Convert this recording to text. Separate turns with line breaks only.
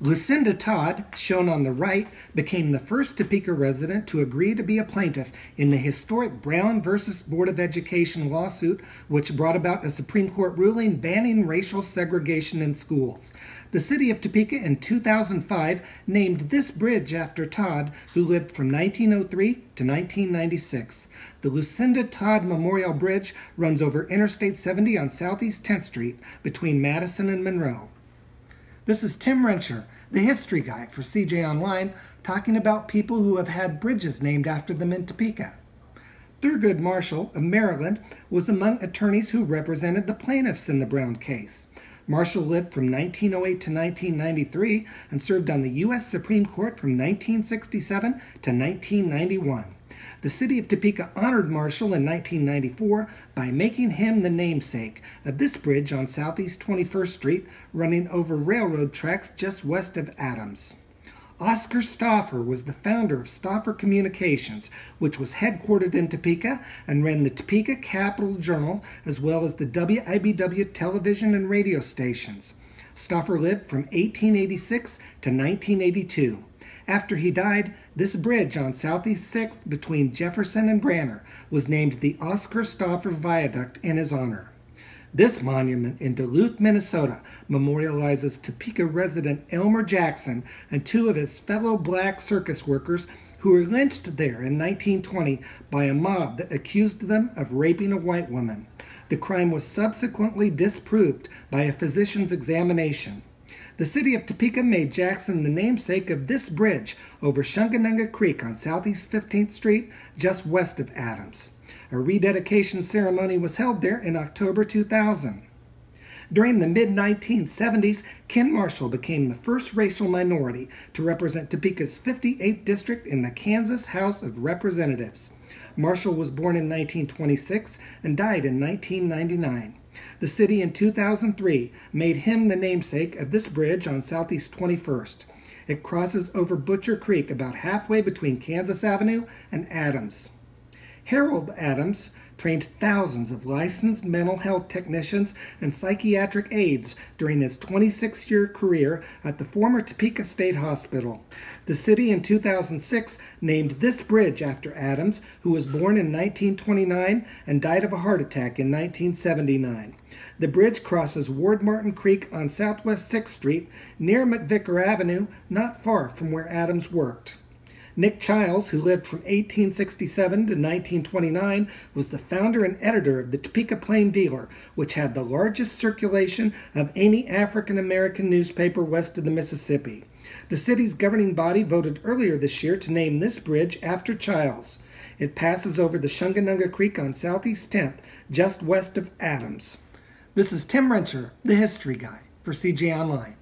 LUCINDA Todd, shown on the right, became the first Topeka resident to agree to be a plaintiff in the historic Brown v. Board of Education lawsuit, which brought about a Supreme Court ruling banning racial segregation in schools. The city of Topeka in 2005 named this bridge after Todd, who lived from 1903 to 1996. The LUCINDA Todd Memorial Bridge runs over Interstate 70 on Southeast 10th Street between Madison and Monroe. This is Tim Rencher, the history guy for CJ Online, talking about people who have had bridges named after them in Topeka. Thurgood Marshall of Maryland was among attorneys who represented the plaintiffs in the Brown case. Marshall lived from 1908 to 1993 and served on the U.S. Supreme Court from 1967 to 1991. The city of Topeka honored Marshall in 1994 by making him the namesake of this bridge on Southeast 21st Street, running over railroad tracks just west of Adams. Oscar Stauffer was the founder of Stauffer Communications, which was headquartered in Topeka and ran the Topeka Capital Journal as well as the WIBW television and radio stations. Stauffer lived from 1886 to 1982. After he died, this bridge on Southeast 6th between Jefferson and Branner was named the Oscar Stauffer Viaduct in his honor. This monument in Duluth, Minnesota memorializes Topeka resident Elmer Jackson and two of his fellow black circus workers who were lynched there in 1920 by a mob that accused them of raping a white woman. The crime was subsequently disproved by a physician's examination. The city of Topeka made Jackson the namesake of this bridge over Shunganunga Creek on Southeast 15th Street, just west of Adams. A rededication ceremony was held there in October 2000. During the mid-1970s, Ken Marshall became the first racial minority to represent Topeka's 58th district in the Kansas House of Representatives. Marshall was born in 1926 and died in 1999. The city in 2003 made him the namesake of this bridge on Southeast 21st. It crosses over Butcher Creek about halfway between Kansas Avenue and Adams. Harold Adams trained thousands of licensed mental health technicians and psychiatric aides during his 26-year career at the former Topeka State Hospital. The city in 2006 named this bridge after Adams, who was born in 1929 and died of a heart attack in 1979. The bridge crosses Ward Martin Creek on Southwest 6th Street near McVicker Avenue, not far from where Adams worked. Nick Childs, who lived from 1867 to 1929, was the founder and editor of the Topeka Plain Dealer, which had the largest circulation of any African-American newspaper west of the Mississippi. The city's governing body voted earlier this year to name this bridge after Childs. It passes over the Shunganunga Creek on Southeast 10th, just west of Adams. This is Tim Rencher, the history guy, for CJ Online.